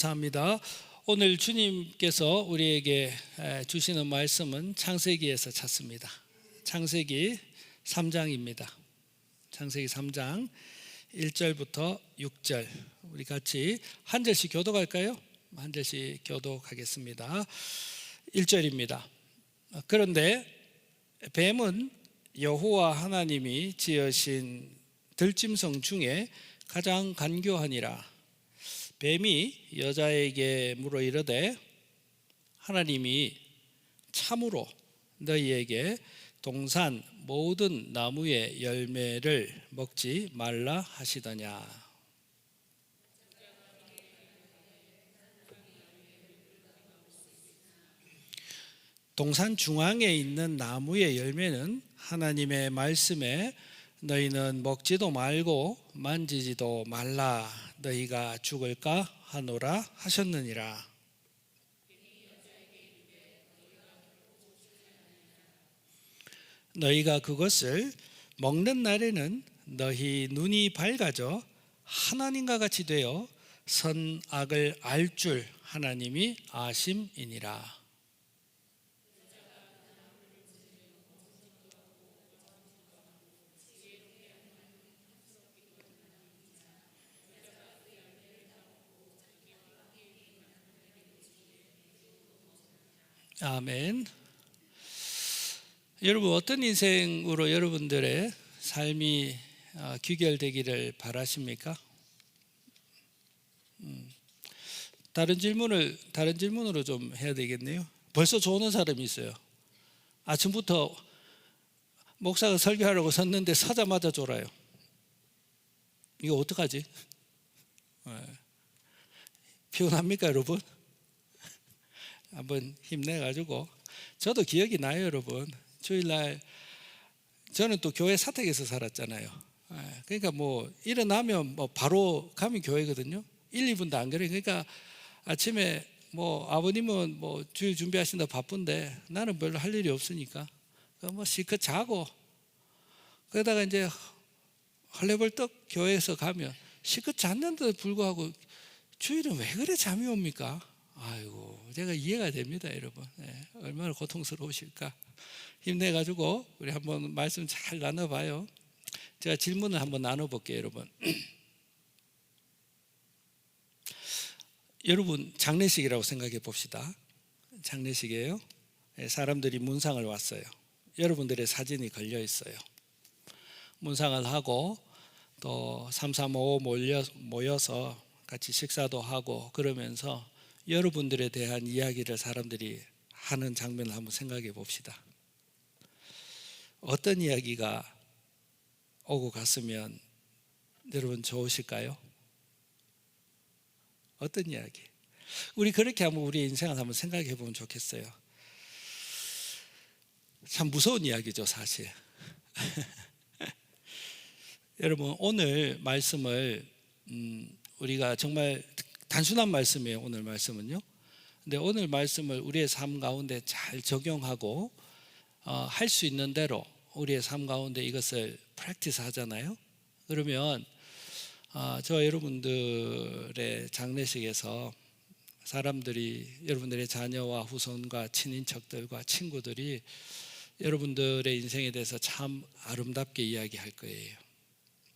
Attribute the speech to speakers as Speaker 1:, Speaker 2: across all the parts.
Speaker 1: 감사합니다. 오늘 주님께서 우리에게 주시는 말씀은 창세기에서 찾습니다. 창세기 3장입니다. 창세기 3장 1절부터 6절 우리 같이 한 절씩 교독할까요? 한 절씩 교독하겠습니다. 1절입니다. 그런데 뱀은 여호와 하나님이 지으신 들짐승 중에 가장 간교하니라. 뱀이 여자에게 물어 이르되 하나님이 참으로 너희에게 동산 모든 나무의 열매를 먹지 말라 하시더냐. 동산 중앙에 있는 나무의 열매는 하나님의 말씀에 너희는 먹지도 말고 만지지도 말라 너희가 죽을까 하노라 하셨느니라. 너희가 그것을 먹는 날에는 너희 눈이 밝아져 하나님과 같이 되어 선악을 알 줄 하나님이 아심이니라. 아멘. 여러분, 어떤 인생으로 여러분들의 삶이 귀결되기를 바라십니까? 다른 질문으로 좀 해야 되겠네요. 벌써 좋은 사람이 있어요. 아침부터 목사가 설교하려고 섰는데 서자마자 졸아요. 이거 어떡하지? 피곤합니까, 여러분? 한번 힘내가지고. 저도 기억이 나요, 여러분. 주일날 저는 또 교회 사택에서 살았잖아요. 그러니까 뭐 일어나면 뭐 바로 가면 교회거든요. 1, 2분도 안 걸려요. 그러니까 아침에 뭐 아버님은 뭐 주일 준비하신다 바쁜데 나는 별로 할 일이 없으니까 뭐 실컷 자고, 그러다가 이제 헐레벌떡 교회에서 가면 실컷 잤는데도 불구하고 주일은 왜 그래 잠이 옵니까? 아이고, 제가 이해가 됩니다, 여러분. 얼마나 고통스러우실까. 힘내가지고 우리 한번 말씀 잘 나눠봐요. 제가 질문을 한번 나눠볼게요, 여러분. 여러분, 장례식이라고 생각해 봅시다. 장례식이에요. 사람들이 문상을 왔어요. 여러분들의 사진이 걸려 있어요. 문상을 하고 또 3, 4, 5 모여서 같이 식사도 하고 그러면서 여러분들에 대한 이야기를 사람들이 하는 장면을 한번 생각해 봅시다. 어떤 이야기가 오고 갔으면 여러분 좋으실까요? 어떤 이야기? 우리 그렇게 한번 우리 인생을 한번 생각해 보면 좋겠어요. 참 무서운 이야기죠, 사실. 여러분, 오늘 말씀을 우리가 정말 단순한 말씀이에요, 오늘 말씀은요. 근데 오늘 말씀을 우리의 삶 가운데 잘 적용하고 할 수 있는 대로 우리의 삶 가운데 이것을 프랙티스 하잖아요. 그러면 저 여러분들의 장례식에서 사람들이, 여러분들의 자녀와 후손과 친인척들과 친구들이 여러분들의 인생에 대해서 참 아름답게 이야기할 거예요.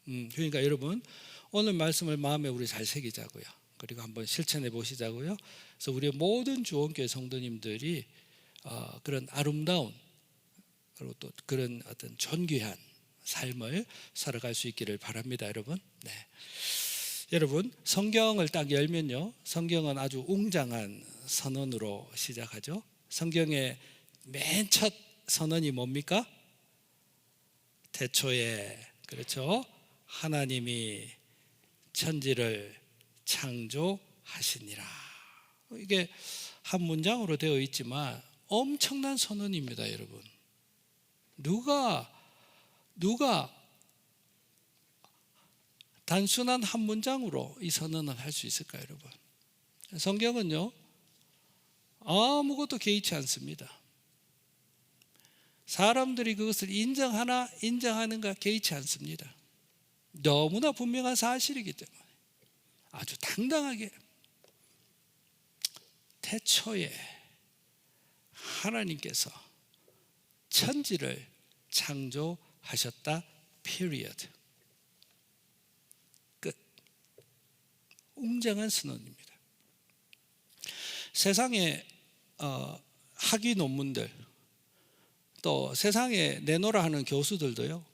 Speaker 1: 그러니까 여러분, 오늘 말씀을 마음에 우리 잘 새기자고요. 그리고 한번 실천해 보시자고요. 그래서 우리 모든 주원교회 성도님들이 그런 아름다운, 그리고 또 그런 어떤 존귀한 삶을 살아갈 수 있기를 바랍니다, 여러분. 네. 여러분, 성경을 딱 열면요, 성경은 아주 웅장한 선언으로 시작하죠. 성경의 맨 첫 선언이 뭡니까? 태초에, 그렇죠? 하나님이 천지를 창조하시니라. 이게 한 문장으로 되어 있지만 엄청난 선언입니다, 여러분. 누가 단순한 한 문장으로 이 선언을 할 수 있을까요, 여러분? 성경은요, 아무것도 개의치 않습니다. 사람들이 그것을 인정하나 인정하는가 개의치 않습니다. 너무나 분명한 사실이기 때문에 아주 당당하게 태초에 하나님께서 천지를 창조하셨다. period. 끝. 웅장한 선언입니다. 세상에 학위 논문들, 또 세상에 내놓으라 하는 교수들도요,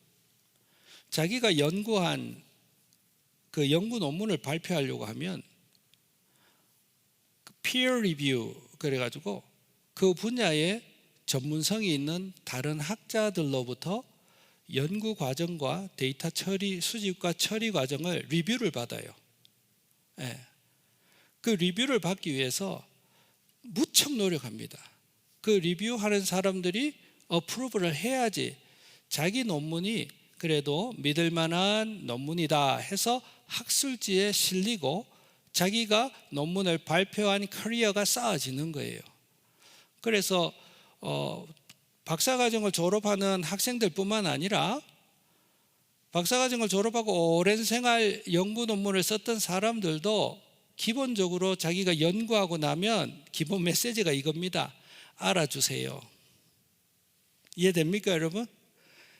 Speaker 1: 자기가 연구한 그 연구 논문을 발표하려고 하면 peer review 그래가지고 그 분야에 전문성이 있는 다른 학자들로부터 연구 과정과 데이터 처리, 수집과 처리 과정을 리뷰를 받아요. 예. 그 리뷰를 받기 위해서 무척 노력합니다. 그 리뷰하는 사람들이 어프로브를 해야지 자기 논문이 그래도 믿을 만한 논문이다 해서 학술지에 실리고 자기가 논문을 발표한 커리어가 쌓아지는 거예요. 그래서 박사과정을 졸업하는 학생들뿐만 아니라 박사과정을 졸업하고 오랜 생활 연구 논문을 썼던 사람들도 기본적으로 자기가 연구하고 나면 기본 메시지가 이겁니다. 알아주세요. 이해됩니까, 여러분?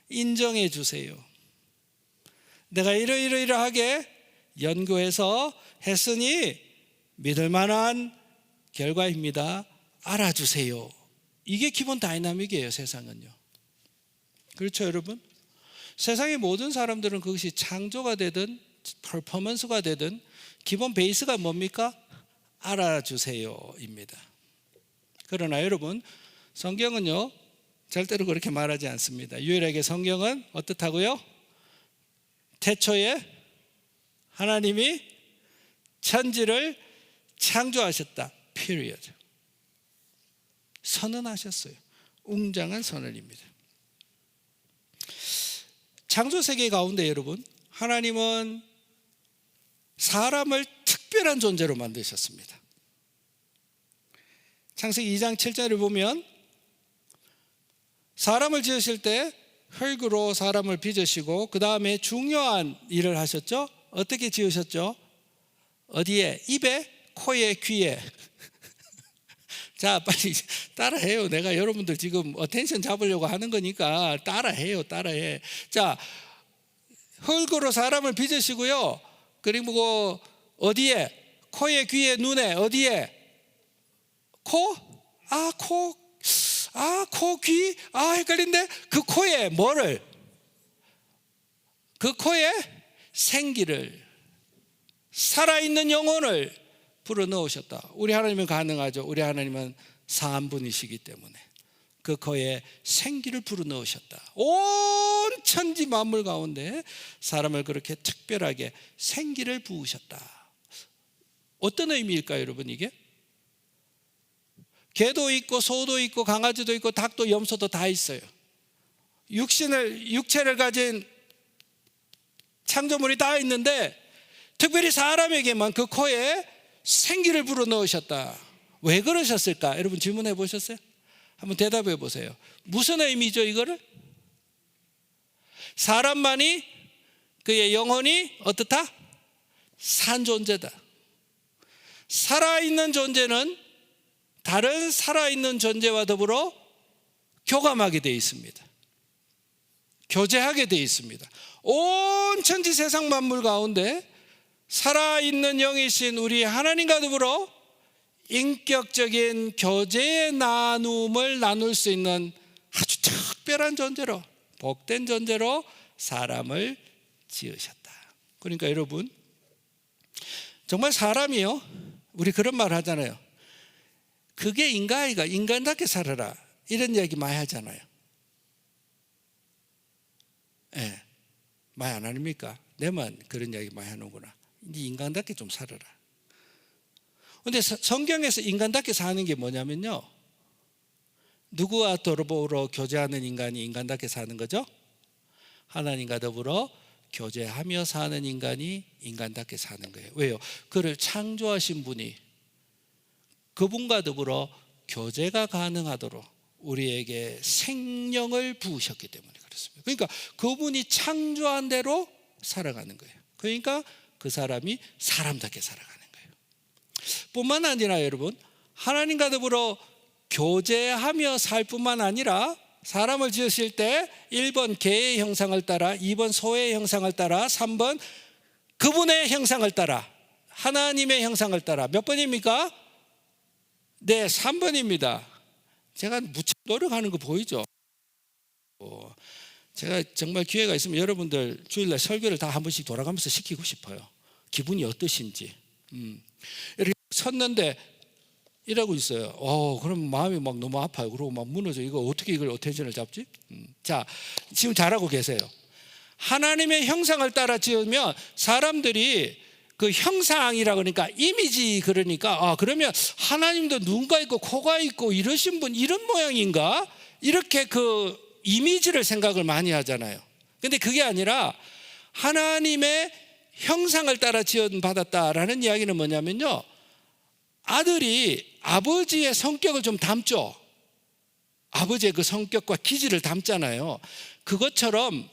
Speaker 1: 인정해 주세요. 내가 이러이러하게 연구해서 했으니 믿을 만한 결과입니다. 알아주세요. 이게 기본 다이나믹이에요, 세상은요. 그렇죠, 여러분? 세상의 모든 사람들은 그것이 창조가 되든 퍼포먼스가 되든 기본 베이스가 뭡니까? 알아주세요입니다. 그러나 여러분, 성경은요 절대로 그렇게 말하지 않습니다. 유일하게 성경은 어떻다고요? 태초에 하나님이 천지를 창조하셨다. period. 선언하셨어요. 웅장한 선언입니다. 창조 세계 가운데 여러분, 하나님은 사람을 특별한 존재로 만드셨습니다. 창세기 2장 7절을 보면 사람을 지으실 때 흙으로 사람을 빚으시고 그 다음에 중요한 일을 하셨죠. 어떻게 지으셨죠? 어디에? 입에, 코에, 귀에. 자, 빨리 따라해요. 내가 여러분들 지금 어텐션 잡으려고 하는 거니까 따라해요. 따라해. 자, 흙으로 사람을 빚으시고요. 그리고 어디에? 코에, 귀에, 눈에. 어디에? 코? 코, 귀? 헷갈린데? 그 코에 뭐를? 그 코에 생기를, 살아있는 영혼을 불어넣으셨다. 우리 하나님은 가능하죠. 우리 하나님은 사한분이시기 때문에 그 코에 생기를 불어넣으셨다. 온 천지 만물 가운데 사람을 그렇게 특별하게 생기를 부으셨다. 어떤 의미일까요, 여러분? 이게? 개도 있고 소도 있고 강아지도 있고 닭도 염소도 다 있어요. 육체를 가진 창조물이 다 있는데 특별히 사람에게만 그 코에 생기를 불어넣으셨다. 왜 그러셨을까? 여러분 질문해 보셨어요? 한번 대답해 보세요. 무슨 의미죠, 이거를? 사람만이 그의 영혼이 어떻다? 산 존재다. 살아있는 존재는 다른 살아있는 존재와 더불어 교감하게 되어 있습니다. 교제하게 되어 있습니다. 온 천지 세상 만물 가운데 살아있는 영이신 우리 하나님과 더불어 인격적인 교제의 나눔을 나눌 수 있는 아주 특별한 존재로, 복된 존재로 사람을 지으셨다. 그러니까 여러분, 정말 사람이요, 우리 그런 말 하잖아요. 그게 인간이가 인간답게 살아라, 이런 이야기 많이 하잖아요. 예, 많이 안 합니까? 내만 그런 이야기 많이 하는구나. 이제 인간답게 좀 살아라. 그런데 성경에서 인간답게 사는 게 뭐냐면요, 누구와 더불어 교제하는 인간이 인간답게 사는 거죠? 하나님과 더불어 교제하며 사는 인간이 인간답게 사는 거예요. 왜요? 그를 창조하신 분이 그분과 더불어 교제가 가능하도록 우리에게 생명을 부으셨기 때문에 그렇습니다. 그러니까 그분이 창조한 대로 살아가는 거예요. 그러니까 그 사람이 사람답게 살아가는 거예요. 뿐만 아니라 여러분, 하나님과 더불어 교제하며 살 뿐만 아니라 사람을 지으실 때 1번 개의 형상을 따라, 2번 소의 형상을 따라, 3번 그분의 형상을 따라, 하나님의 형상을 따라. 몇 번입니까? 네, 3번입니다. 제가 무척 노력하는 거 보이죠? 제가 정말 기회가 있으면 여러분들 주일날 설교를 다 한 번씩 돌아가면서 시키고 싶어요. 기분이 어떠신지. 이렇게 섰는데 이러고 있어요. 그럼 마음이 막 너무 아파요. 그러고 막 무너져. 이거 어떻게 이걸 어텐션을 잡지? 자, 지금 잘하고 계세요. 하나님의 형상을 따라 지으면 사람들이 그 형상이라 그러니까 이미지, 그러니까 그러면 하나님도 눈가 있고 코가 있고 이러신 분 이런 모양인가? 이렇게 그 이미지를 생각을 많이 하잖아요. 근데 그게 아니라 하나님의 형상을 따라 지원받았다라는 이야기는 뭐냐면요, 아들이 아버지의 성격을 좀 담죠. 아버지의 그 성격과 기질을 담잖아요. 그것처럼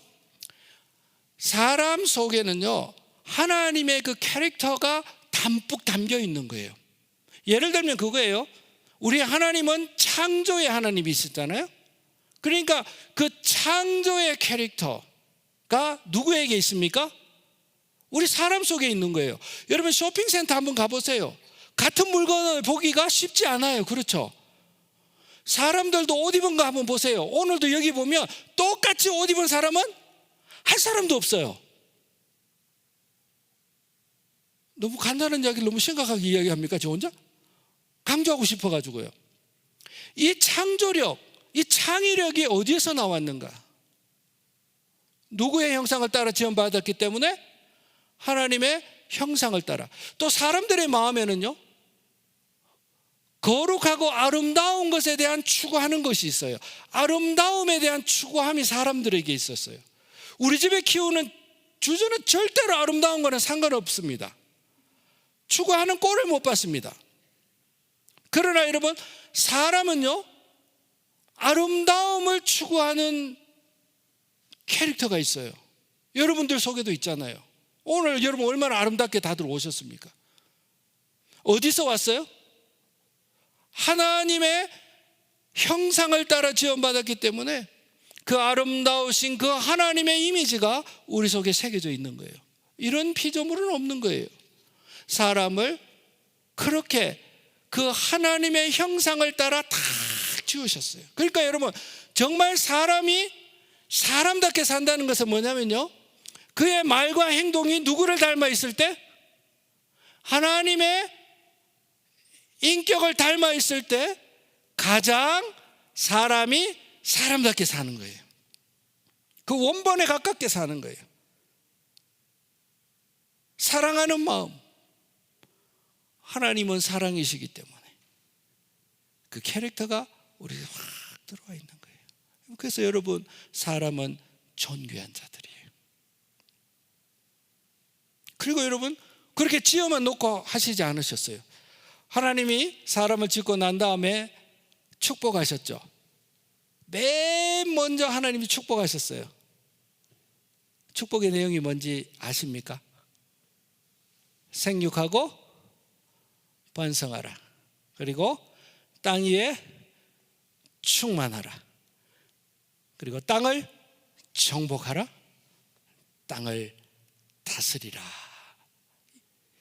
Speaker 1: 사람 속에는요, 하나님의 그 캐릭터가 담뿍 담겨 있는 거예요. 예를 들면 그거예요. 우리 하나님은 창조의 하나님이시잖아요. 그러니까 그 창조의 캐릭터가 누구에게 있습니까? 우리 사람 속에 있는 거예요. 여러분 쇼핑센터 한번 가보세요. 같은 물건을 보기가 쉽지 않아요. 그렇죠? 사람들도 옷 입은 거 한번 보세요. 오늘도 여기 보면 똑같이 옷 입은 사람은 한 사람도 없어요. 너무 간단한 이야기를 너무 심각하게 이야기합니까? 저 혼자? 강조하고 싶어가지고요. 이 창조력, 이 창의력이 어디에서 나왔는가? 누구의 형상을 따라 지원받았기 때문에? 하나님의 형상을 따라. 또 사람들의 마음에는요, 거룩하고 아름다운 것에 대한 추구하는 것이 있어요. 아름다움에 대한 추구함이 사람들에게 있었어요. 우리 집에 키우는 주주는 절대로 아름다운 거는 상관없습니다. 추구하는 꼴을 못 봤습니다. 그러나 여러분, 사람은요, 아름다움을 추구하는 캐릭터가 있어요. 여러분들 속에도 있잖아요. 오늘 여러분 얼마나 아름답게 다들 오셨습니까? 어디서 왔어요? 하나님의 형상을 따라 지원받았기 때문에 그 아름다우신 그 하나님의 이미지가 우리 속에 새겨져 있는 거예요. 이런 피조물은 없는 거예요. 사람을 그렇게 그 하나님의 형상을 따라 다 지으셨어요. 그러니까 여러분, 정말 사람이 사람답게 산다는 것은 뭐냐면요, 그의 말과 행동이 누구를 닮아 있을 때? 하나님의 인격을 닮아 있을 때 가장 사람이 사람답게 사는 거예요. 그 원본에 가깝게 사는 거예요. 사랑하는 마음. 하나님은 사랑이시기 때문에 그 캐릭터가 우리에 확 들어와 있는 거예요. 그래서 여러분, 사람은 존귀한 자들이에요. 그리고 여러분, 그렇게 지어만 놓고 하시지 않으셨어요. 하나님이 사람을 짓고 난 다음에 축복하셨죠. 맨 먼저 하나님이 축복하셨어요. 축복의 내용이 뭔지 아십니까? 생육하고 번성하라. 그리고 땅 위에 충만하라. 그리고 땅을 정복하라. 땅을 다스리라.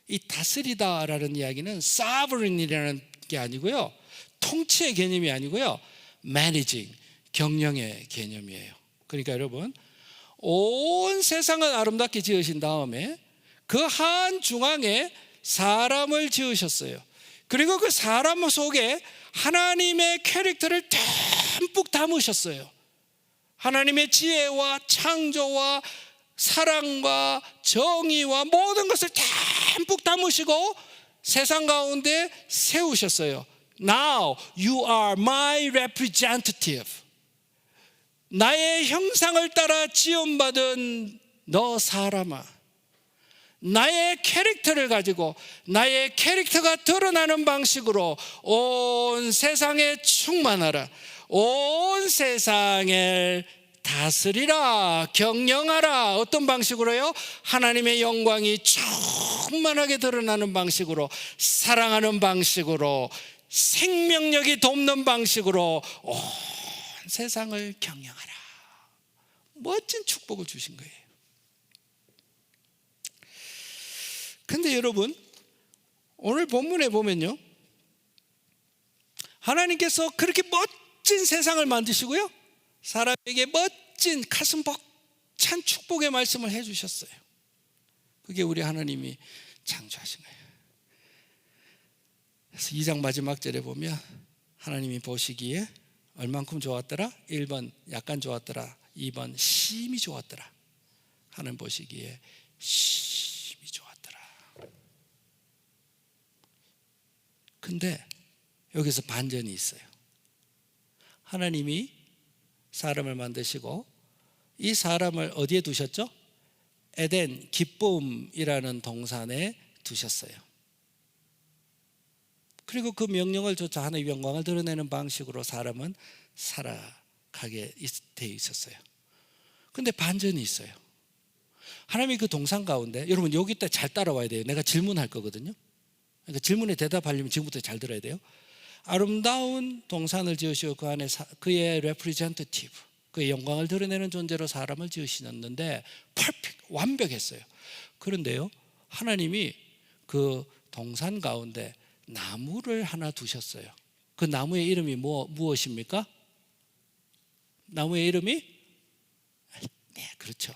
Speaker 1: 이 다스리다라는 이야기는 sovereign이라는 게 아니고요, 통치의 개념이 아니고요, managing, 경영의 개념이에요. 그러니까 여러분, 온 세상을 아름답게 지으신 다음에 그 한 중앙에 사람을 지으셨어요. 그리고 그 사람 속에 하나님의 캐릭터를 듬뿍 담으셨어요. 하나님의 지혜와 창조와 사랑과 정의와 모든 것을 듬뿍 담으시고 세상 가운데 세우셨어요. Now you are my representative. 나의 형상을 따라 지원받은 너 사람아, 나의 캐릭터를 가지고 나의 캐릭터가 드러나는 방식으로 온 세상에 충만하라. 온 세상을 다스리라, 경영하라. 어떤 방식으로요? 하나님의 영광이 충만하게 드러나는 방식으로, 사랑하는 방식으로, 생명력이 돕는 방식으로 온 세상을 경영하라. 멋진 축복을 주신 거예요. 근데 여러분, 오늘 본문에 보면요, 하나님께서 그렇게 멋진 세상을 만드시고요, 사람에게 멋진 가슴 벅찬 축복의 말씀을 해주셨어요. 그게 우리 하나님이 창조하신 거예요. 그래서 2장 마지막 절에 보면 하나님이 보시기에 얼만큼 좋았더라? 1번 약간 좋았더라, 2번 심히 좋았더라. 하나님 보시기에 심히 좋았더라. 근데 여기서 반전이 있어요. 하나님이 사람을 만드시고 이 사람을 어디에 두셨죠? 에덴, 기쁨이라는 동산에 두셨어요. 그리고 그 명령을 쫓아 하나님의 영광을 드러내는 방식으로 사람은 살아가게 되어 있었어요. 근데 반전이 있어요. 하나님이 그 동산 가운데, 여러분 여기 때 잘 따라와야 돼요. 내가 질문할 거거든요. 그러니까 질문에 대답하려면 지금부터 잘 들어야 돼요. 아름다운 동산을 지으시고 그 안에 그의 레프리젠터티브, 그의 영광을 드러내는 존재로 사람을 지으시는데 퍼펙트, 완벽했어요. 그런데요, 하나님이 그 동산 가운데 나무를 하나 두셨어요. 그 나무의 이름이 무엇입니까? 나무의 이름이? 네, 그렇죠.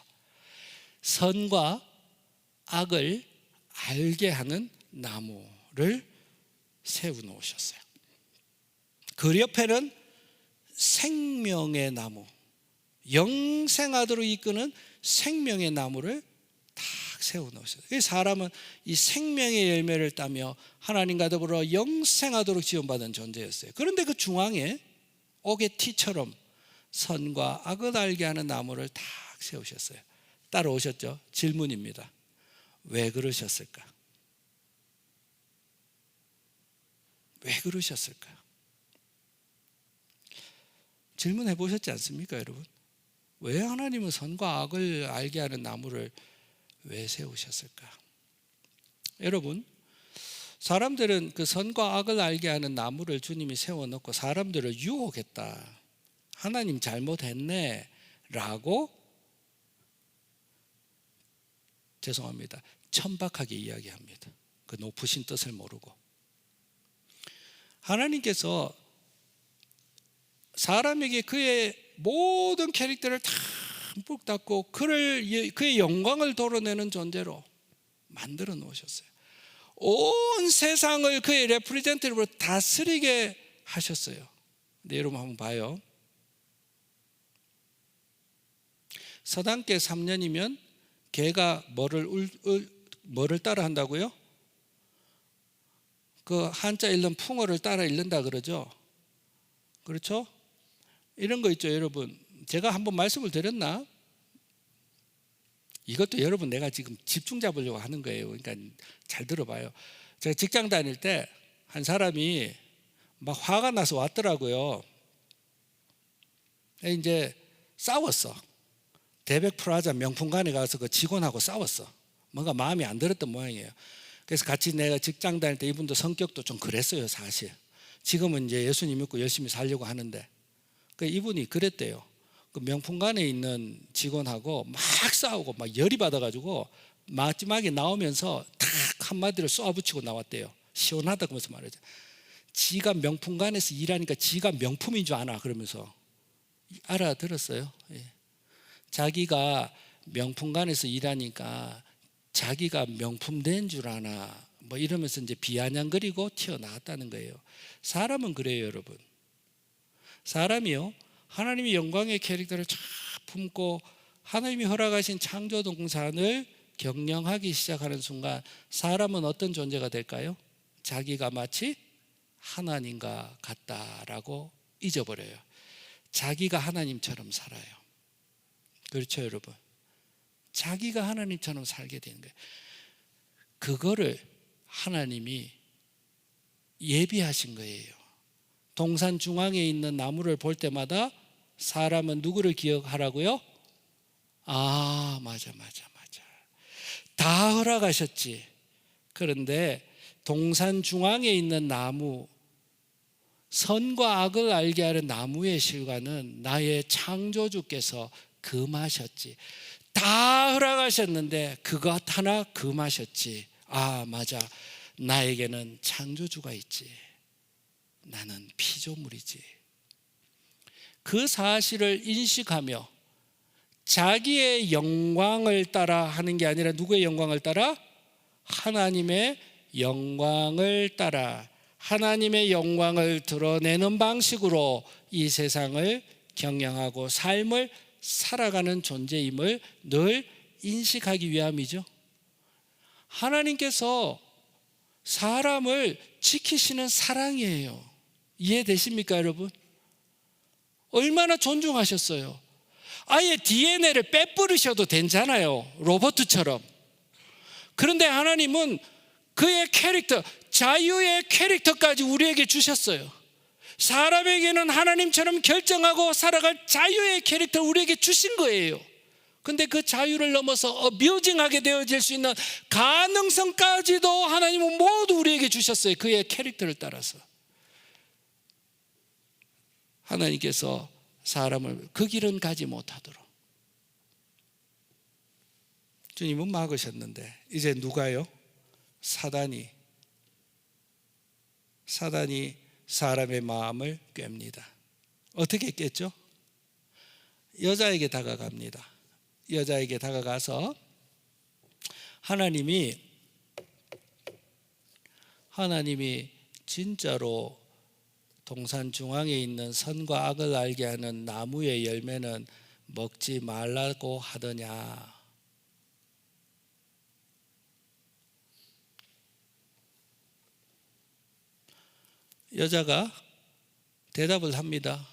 Speaker 1: 선과 악을 알게 하는 나무를 세워놓으셨어요. 그 옆에는 생명의 나무, 영생하도록 이끄는 생명의 나무를 딱 세워놓으셨어요. 사람은 이 생명의 열매를 따며 하나님과 더불어 영생하도록 지원받은 존재였어요. 그런데 그 중앙에 옥의 티처럼 선과 악을 알게 하는 나무를 딱 세우셨어요. 따라오셨죠? 질문입니다. 왜 그러셨을까? 왜 그러셨을까? 질문해 보셨지 않습니까, 여러분? 왜 하나님은 선과 악을 알게 하는 나무를 왜 세우셨을까? 여러분, 사람들은 그 선과 악을 알게 하는 나무를 주님이 세워놓고 사람들을 유혹했다, 하나님 잘못했네 라고, 죄송합니다, 천박하게 이야기합니다. 그 높으신 뜻을 모르고. 하나님께서 사람에게 그의 모든 캐릭터를 다 듬뿍 닫고 그의 영광을 드러내는 존재로 만들어 놓으셨어요. 온 세상을 그의 레프리젠티브로 다스리게 하셨어요. 근데 여러분 한번 봐요. 서당계 3년이면 개가 뭐를 따라 한다고요? 그 한자 읽는 풍어를 따라 읽는다 그러죠. 그렇죠? 이런 거 있죠, 여러분. 제가 한번 말씀을 드렸나? 이것도 여러분 내가 지금 집중 잡으려고 하는 거예요. 그러니까 잘 들어봐요. 제가 직장 다닐 때 한 사람이 막 화가 나서 왔더라고요. 이제 싸웠어. 대백 프라자 명품관에 가서 그 직원하고 싸웠어. 뭔가 마음이 안 들었던 모양이에요. 그래서 같이 내가 직장 다닐 때 이분도 성격도 좀 그랬어요, 사실. 지금은 이제 예수님 믿고 열심히 살려고 하는데, 그 이분이 그랬대요. 그 명품관에 있는 직원하고 막 싸우고 막 열이 받아가지고 마지막에 나오면서 탁 한마디를 쏘아붙이고 나왔대요. 시원하다고 하면서 말이죠. 지가 명품관에서 일하니까 지가 명품인 줄 아나 그러면서. 알아들었어요. 예. 자기가 명품관에서 일하니까 자기가 명품 된 줄 아나 뭐 이러면서 이제 비아냥거리고 튀어나왔다는 거예요. 사람은 그래요, 여러분. 사람이요, 하나님의 영광의 캐릭터를 쫙 품고 하나님이 허락하신 창조 동산을 경영하기 시작하는 순간 사람은 어떤 존재가 될까요? 자기가 마치 하나님과 같다라고 잊어버려요. 자기가 하나님처럼 살아요. 그렇죠, 여러분? 자기가 하나님처럼 살게 되는 거예요. 그거를 하나님이 예비하신 거예요. 동산 중앙에 있는 나무를 볼 때마다 사람은 누구를 기억하라고요? 아, 맞아. 다 허락하셨지. 그런데 동산 중앙에 있는 나무, 선과 악을 알게 하는 나무의 실과는 나의 창조주께서 금하셨지. 다 허락하셨는데 그것 하나 금하셨지. 아, 맞아. 나에게는 창조주가 있지. 나는 피조물이지. 그 사실을 인식하며 자기의 영광을 따라 하는 게 아니라 누구의 영광을 따라? 하나님의 영광을 따라 하나님의 영광을 드러내는 방식으로 이 세상을 경영하고 삶을 살아가는 존재임을 늘 인식하기 위함이죠. 하나님께서 사람을 지키시는 사랑이에요. 이해되십니까, 여러분? 얼마나 존중하셨어요. 아예 DNA를 빼뿌리셔도 되잖아요, 로봇처럼. 그런데 하나님은 그의 캐릭터, 자유의 캐릭터까지 우리에게 주셨어요. 사람에게는 하나님처럼 결정하고 살아갈 자유의 캐릭터를 우리에게 주신 거예요. 근데 그 자유를 넘어서 어뷰징하게 되어질 수 있는 가능성까지도 하나님은 모두 우리에게 주셨어요. 그의 캐릭터를 따라서. 하나님께서 사람을 그 길은 가지 못하도록 주님은 막으셨는데 이제 누가요? 사단이 사람의 마음을 꿰입니다. 어떻게 깼죠? 여자에게 다가갑니다. 여자에게 다가가서 하나님이 진짜로 동산 중앙에 있는 선과 악을 알게 하는 나무의 열매는 먹지 말라고 하더냐? 여자가 대답을 합니다.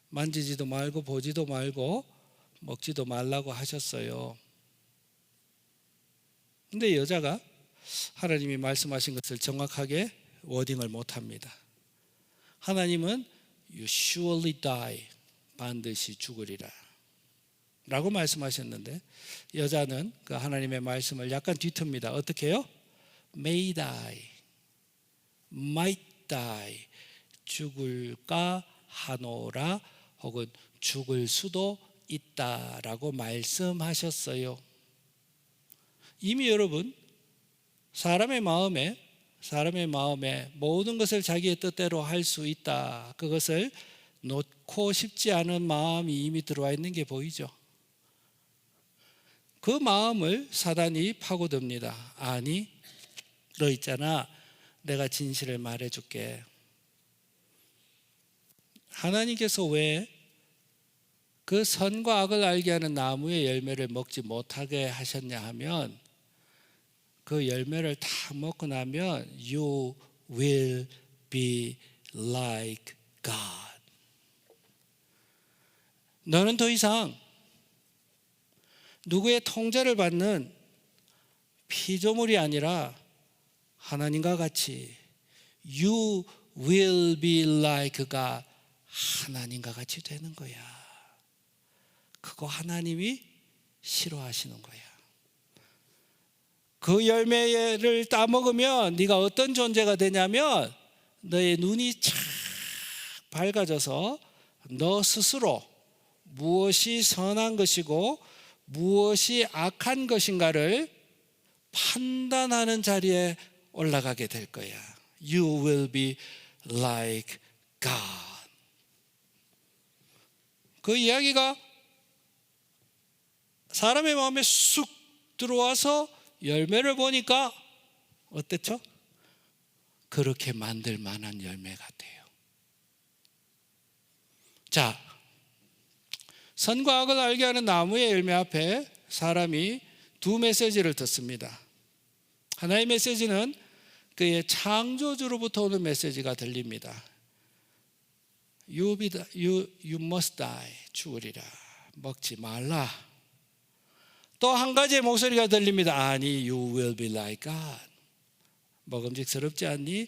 Speaker 1: 만지지도 말고 보지도 말고 먹지도 말라고 하셨어요. 근데 여자가 하나님이 말씀하신 것을 정확하게 워딩을 못합니다. 하나님은 You surely die, 반드시 죽으리라 라고 말씀하셨는데 여자는 그 하나님의 말씀을 약간 뒤틉니다. 어떻게 해요? May die, might die, 죽을까 하노라, 혹은 죽을 수도 있다라고 말씀하셨어요. 이미 여러분 사람의 마음에 모든 것을 자기의 뜻대로 할 수 있다, 그것을 놓고 싶지 않은 마음이 이미 들어와 있는 게 보이죠. 그 마음을 사단이 파고듭니다. 아니, 너 있잖아, 내가 진실을 말해줄게. 하나님께서 왜 그 선과 악을 알게 하는 나무의 열매를 먹지 못하게 하셨냐 하면, 그 열매를 다 먹고 나면 You will be like God. 너는 더 이상 누구의 통제를 받는 피조물이 아니라 하나님과 같이 You will be like God, 하나님과 같이 되는 거야. 그거 하나님이 싫어하시는 거야. 그 열매를 따먹으면 네가 어떤 존재가 되냐면 너의 눈이 착 밝아져서 너 스스로 무엇이 선한 것이고 무엇이 악한 것인가를 판단하는 자리에 올라가게 될 거야. You will be like God. 그 이야기가 사람의 마음에 쑥 들어와서 열매를 보니까 어땠죠? 그렇게 만들 만한 열매 같아요. 자, 선과 악을 알게 하는 나무의 열매 앞에 사람이 두 메시지를 듣습니다. 하나의 메시지는 그의 창조주로부터 오는 메시지가 들립니다. You must die, 죽으리라, 먹지 말라. 또 한 가지의 목소리가 들립니다. 아니, You will be like God. 먹음직스럽지 않니?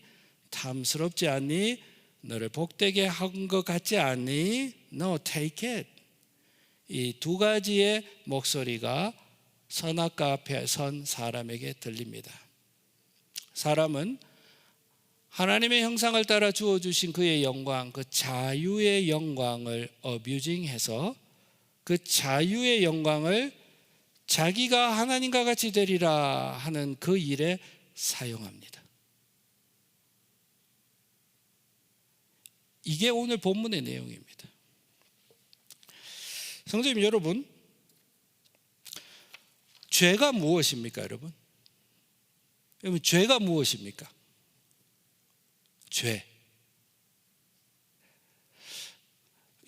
Speaker 1: 탐스럽지 않니? 너를 복되게 한 것 같지 않니? No, take it. 이 두 가지의 목소리가 선악과 앞에 선 사람에게 들립니다. 사람은 하나님의 형상을 따라 주어주신 그의 영광, 그 자유의 영광을 어뷰징해서 그 자유의 영광을 자기가 하나님과 같이 되리라 하는 그 일에 사용합니다. 이게 오늘 본문의 내용입니다. 성도님 여러분, 죄가 무엇입니까, 여러분? 여러분, 죄가 무엇입니까? 죄.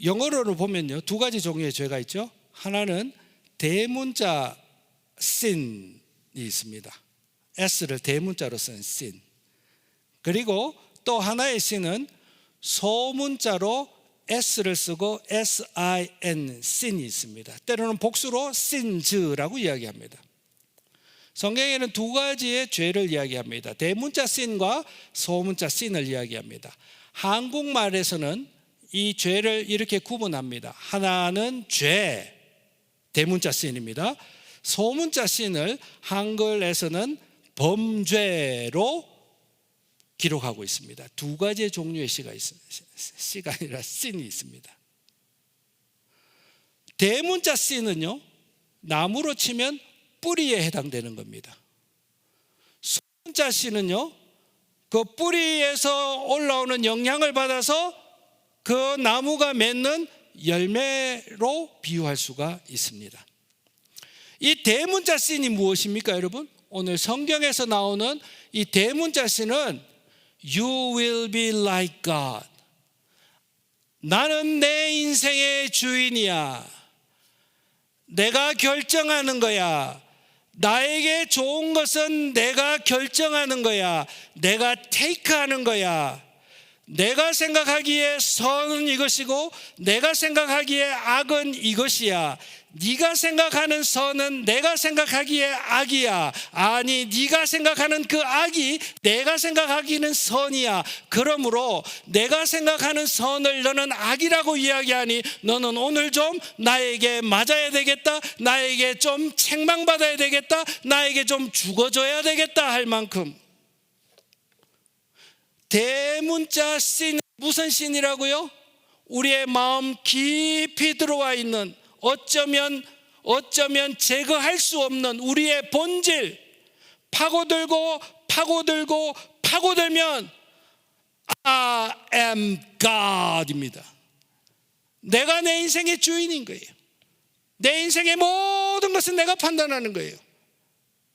Speaker 1: 영어로는 보면요, 두 가지 종류의 죄가 있죠. 하나는 대문자 sin이 있습니다. S를 대문자로 쓴 sin. 그리고 또 하나의 sin은 소문자로 S를 쓰고 sin, sin이 있습니다. 때로는 복수로 sins라고 이야기합니다. 성경에는 두 가지의 죄를 이야기합니다. 대문자 sin과 소문자 sin을 이야기합니다. 한국말에서는 이 죄를 이렇게 구분합니다. 하나는 죄, 대문자 sin입니다. 소문자 sin을 한글에서는 범죄로 기록하고 있습니다. 두 가지의 종류의 씨가 아니라 sin이 있습니다. 대문자 sin은요, 나무로 치면 뿌리에 해당되는 겁니다. 소문자 sin은요, 그 뿌리에서 올라오는 영향을 받아서 그 나무가 맺는 열매로 비유할 수가 있습니다. 이 대문자 sin이 무엇입니까, 여러분? 오늘 성경에서 나오는 이 대문자 sin은 You will be like God. 나는 내 인생의 주인이야. 내가 결정하는 거야. 나에게 좋은 것은 내가 결정하는 거야. 내가 테이크하는 거야. 내가 생각하기에 선은 이것이고 내가 생각하기에 악은 이것이야. 네가 생각하는 선은 내가 생각하기에 악이야. 아니, 네가 생각하는 그 악이 내가 생각하기는 선이야. 그러므로 내가 생각하는 선을 너는 악이라고 이야기하니 너는 오늘 좀 나에게 맞아야 되겠다, 나에게 좀 책망받아야 되겠다, 나에게 좀 죽어줘야 되겠다 할 만큼. 대문자 씬, 무슨 씬이라고요? 우리의 마음 깊이 들어와 있는, 어쩌면 제거할 수 없는 우리의 본질, 파고들고 파고들면 I am God입니다. 내가 내 인생의 주인인 거예요. 내 인생의 모든 것은 내가 판단하는 거예요.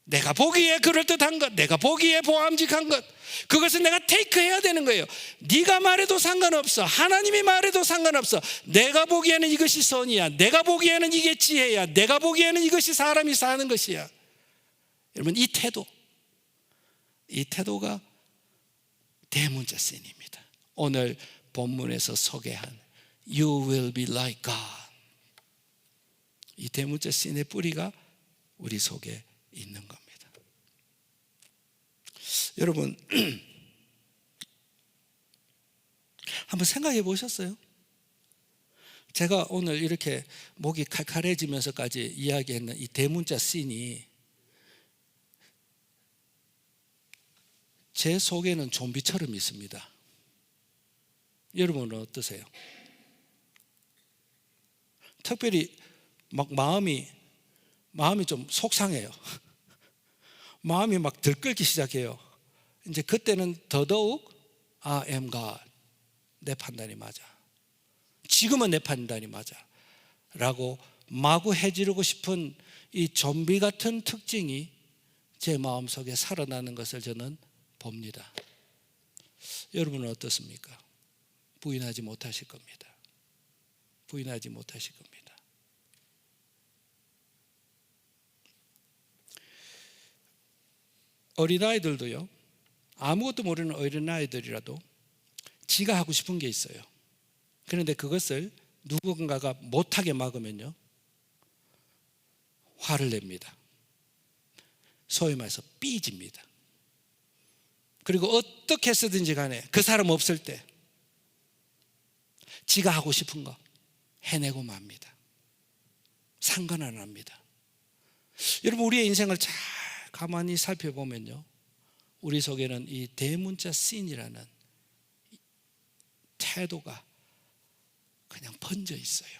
Speaker 1: 내가 보기에 그럴듯한 것, 내가 보기에 보암직한 것, 그것은 내가 테이크해야 되는 거예요. 네가 말해도 상관없어. 하나님이 말해도 상관없어. 내가 보기에는 이것이 선이야. 내가 보기에는 이게 지혜야. 내가 보기에는 이것이 사람이 사는 것이야. 여러분, 이 태도가 대문자 씬입니다. 오늘 본문에서 소개한 You will be like God. 이 대문자 씬의 뿌리가 우리 속에 있는 겁니다. 여러분, 한번 생각해 보셨어요? 제가 오늘 이렇게 목이 칼칼해지면서까지 이야기했는 이 대문자 씬이 제 속에는 좀비처럼 있습니다. 여러분은 어떠세요? 특별히 막 마음이 좀 속상해요. 마음이 막 들끓기 시작해요. 이제 그때는 더더욱 I am God. 내 판단이 맞아. 지금은 내 판단이 맞아. 라고 마구 해지르고 싶은 이 좀비 같은 특징이 제 마음속에 살아나는 것을 저는 봅니다. 여러분은 어떻습니까? 부인하지 못하실 겁니다. 부인하지 못하실 겁니다. 어린아이들도요, 아무것도 모르는 어린아이들이라도 지가 하고 싶은 게 있어요. 그런데 그것을 누군가가 못하게 막으면요, 화를 냅니다. 소위 말해서 삐집니다. 그리고 어떻게 쓰든지 간에 그 사람 없을 때 지가 하고 싶은 거 해내고 맙니다. 상관 안 합니다. 여러분, 우리의 인생을 잘 가만히 살펴보면요, 우리 속에는 이 대문자 씬이라는 태도가 그냥 번져 있어요.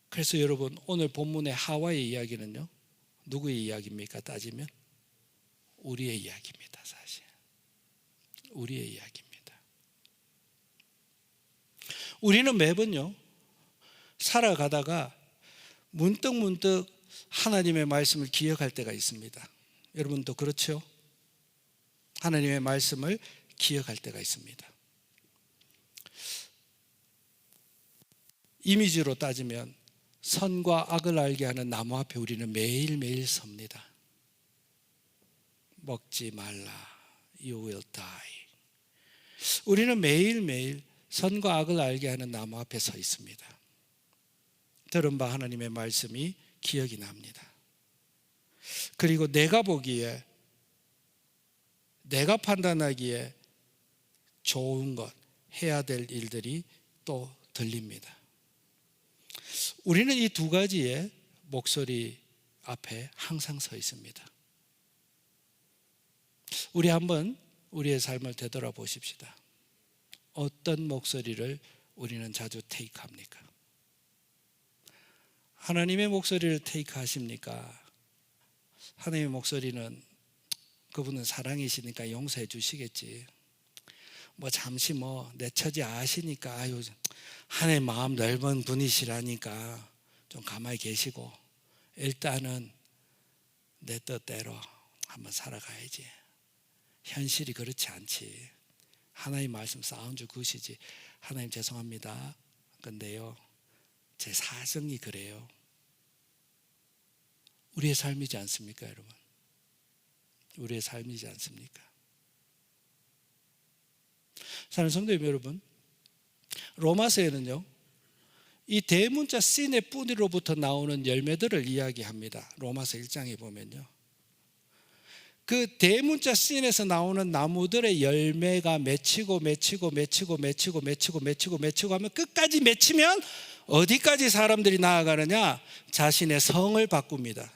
Speaker 1: 그래서 여러분, 오늘 본문의 하와의 이야기는요, 누구의 이야기입니까? 따지면 우리의 이야기입니다. 사실 우리의 이야기입니다. 우리는 매번요, 살아가다가 문득 하나님의 말씀을 기억할 때가 있습니다. 여러분도 그렇죠? 하나님의 말씀을 기억할 때가 있습니다. 이미지로 따지면 선과 악을 알게 하는 나무 앞에 우리는 매일매일 섭니다. 먹지 말라, you will die. 우리는 매일매일 선과 악을 알게 하는 나무 앞에 서 있습니다. 들은 바 하나님의 말씀이 기억이 납니다. 그리고 내가 보기에, 내가 판단하기에 좋은 것, 해야 될 일들이 또 들립니다. 우리는 이 두 가지의 목소리 앞에 항상 서 있습니다. 우리 한번 우리의 삶을 되돌아보십시다. 어떤 목소리를 우리는 자주 테이크합니까? 하나님의 목소리를 테이크하십니까? 하나님의 목소리는 그분은 사랑이시니까 용서해 주시겠지. 잠시 내 처지 아시니까, 아유, 하나님 마음 넓은 분이시라니까 좀 가만히 계시고 일단은 내 뜻대로 한번 살아가야지. 현실이 그렇지 않지. 하나님 말씀 사운드 굿이지. 하나님 죄송합니다. 근데요, 제 사정이 그래요. 우리의 삶이지 않습니까, 여러분? 우리의 삶이지 않습니까? 사랑하는 성도 여러분, 로마서에는요, 이 대문자 씬의 뿌리로부터 나오는 열매들을 이야기합니다. 로마서 1장에 보면요, 그 대문자 씬에서 나오는 나무들의 열매가 맺히고 하면 끝까지 맺히면 어디까지 사람들이 나아가느냐? 자신의 성을 바꿉니다.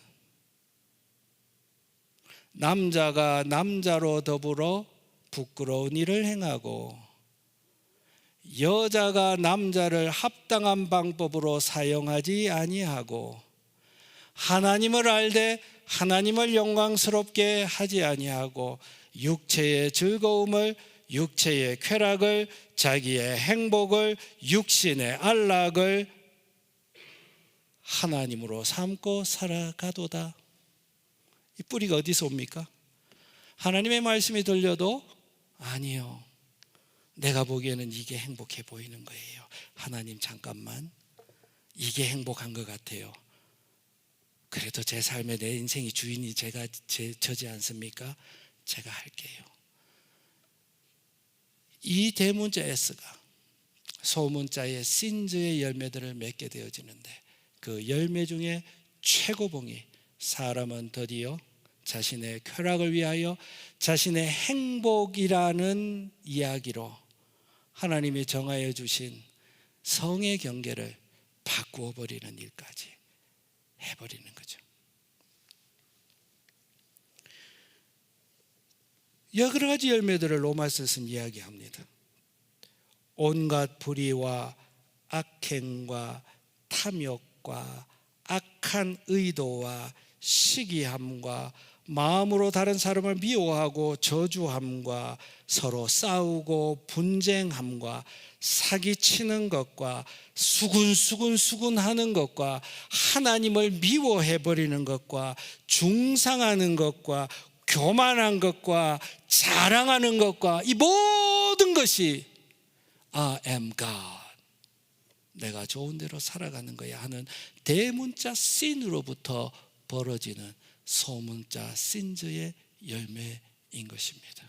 Speaker 1: 남자가 남자로 더불어 부끄러운 일을 행하고, 여자가 남자를 합당한 방법으로 사용하지 아니하고, 하나님을 알되 하나님을 영광스럽게 하지 아니하고, 육체의 즐거움을, 육체의 쾌락을, 자기의 행복을, 육신의 안락을 하나님으로 삼고 살아가도다. 이 뿌리가 어디서 옵니까? 하나님의 말씀이 들려도 아니요, 내가 보기에는 이게 행복해 보이는 거예요. 하나님 잠깐만, 이게 행복한 것 같아요. 그래도 제 삶에 내 인생이 주인이 저지 않습니까? 제가 할게요. 이 대문자 S가 소문자의 신즈의 열매들을 맺게 되어지는데, 그 열매 중에 최고봉이 사람은 드디어 자신의 쾌락을 위하여 자신의 행복이라는 이야기로 하나님이 정하여 주신 성의 경계를 바꾸어 버리는 일까지 해버리는 거죠. 여러 가지 열매들을 로마서에서는 이야기합니다. 온갖 불의와 악행과 탐욕과 악한 의도와 시기함과 마음으로 다른 사람을 미워하고 저주함과 서로 싸우고 분쟁함과 사기치는 것과 수군수군하는 것과 하나님을 미워해버리는 것과 중상하는 것과 교만한 것과 자랑하는 것과 이 모든 것이 I am God, 내가 좋은 대로 살아가는 거야 하는 대문자 씬으로부터 벌어지는 소문자 신즈의 열매인 것입니다.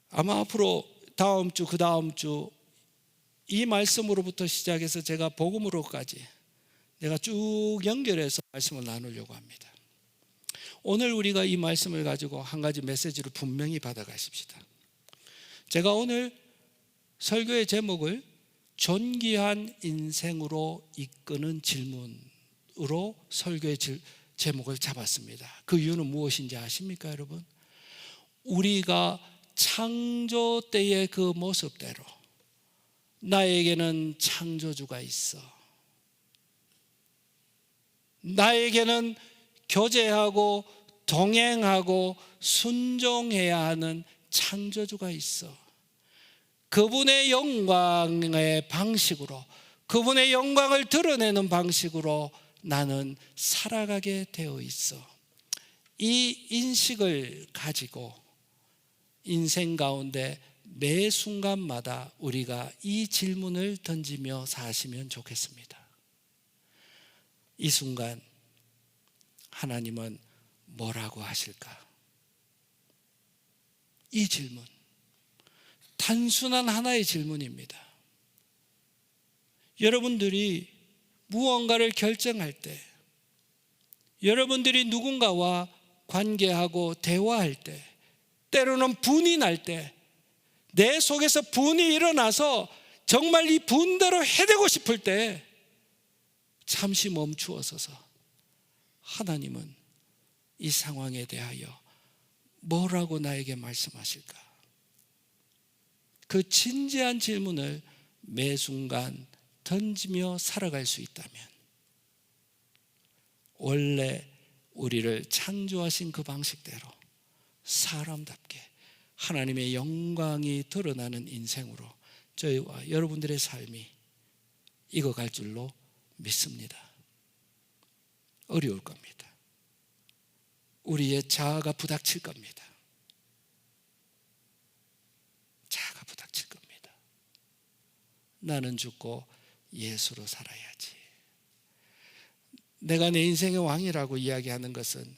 Speaker 1: 아마 앞으로 다음 주, 그 다음 주 이 말씀으로부터 시작해서 제가 복음으로까지 내가 쭉 연결해서 말씀을 나누려고 합니다. 오늘 우리가 이 말씀을 가지고 한 가지 메시지를 분명히 받아가십시다. 제가 오늘 설교의 제목을 존귀한 인생으로 이끄는 질문으로 설교의 제목을 잡았습니다. 그 이유는 무엇인지 아십니까, 여러분? 우리가 창조 때의 그 모습대로 나에게는 창조주가 있어. 나에게는 교제하고 동행하고 순종해야 하는 창조주가 있어. 그분의 영광의 방식으로, 그분의 영광을 드러내는 방식으로 나는 살아가게 되어 있어. 이 인식을 가지고 인생 가운데 매 순간마다 우리가 이 질문을 던지며 사시면 좋겠습니다. 이 순간 하나님은 뭐라고 하실까? 이 질문, 단순한 하나의 질문입니다. 여러분들이 무언가를 결정할 때, 여러분들이 누군가와 관계하고 대화할 때, 때로는 분이 날 때, 내 속에서 분이 일어나서 정말 이 분대로 해대고 싶을 때 잠시 멈추어서서 하나님은 이 상황에 대하여 뭐라고 나에게 말씀하실까? 그 진지한 질문을 매 순간 던지며 살아갈 수 있다면, 원래 우리를 창조하신 그 방식대로 사람답게 하나님의 영광이 드러나는 인생으로 저희와 여러분들의 삶이 익어갈 줄로 믿습니다. 어려울 겁니다. 우리의 자아가 부닥칠 겁니다. 자아가 부닥칠 겁니다. 나는 죽고 예수로 살아야지. 내가 내 인생의 왕이라고 이야기하는 것은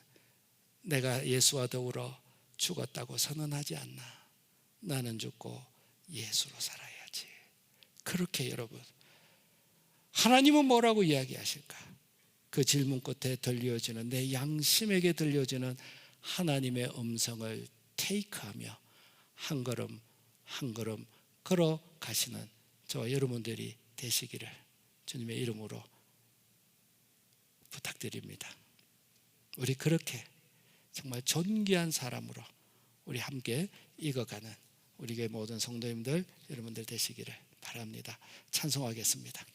Speaker 1: 내가 예수와 더불어 죽었다고 선언하지 않나. 나는 죽고 예수로 살아야지. 그렇게 여러분, 하나님은 뭐라고 이야기하실까? 그 질문 끝에 들려지는, 내 양심에게 들려지는 하나님의 음성을 테이크하며 한 걸음 한 걸음 걸어가시는 저와 여러분들이 되시기를 주님의 이름으로 부탁드립니다. 우리 그렇게 정말 존귀한 사람으로 우리 함께 익어가는 우리 교회 모든 성도님들 여러분들 되시기를 바랍니다. 찬송하겠습니다.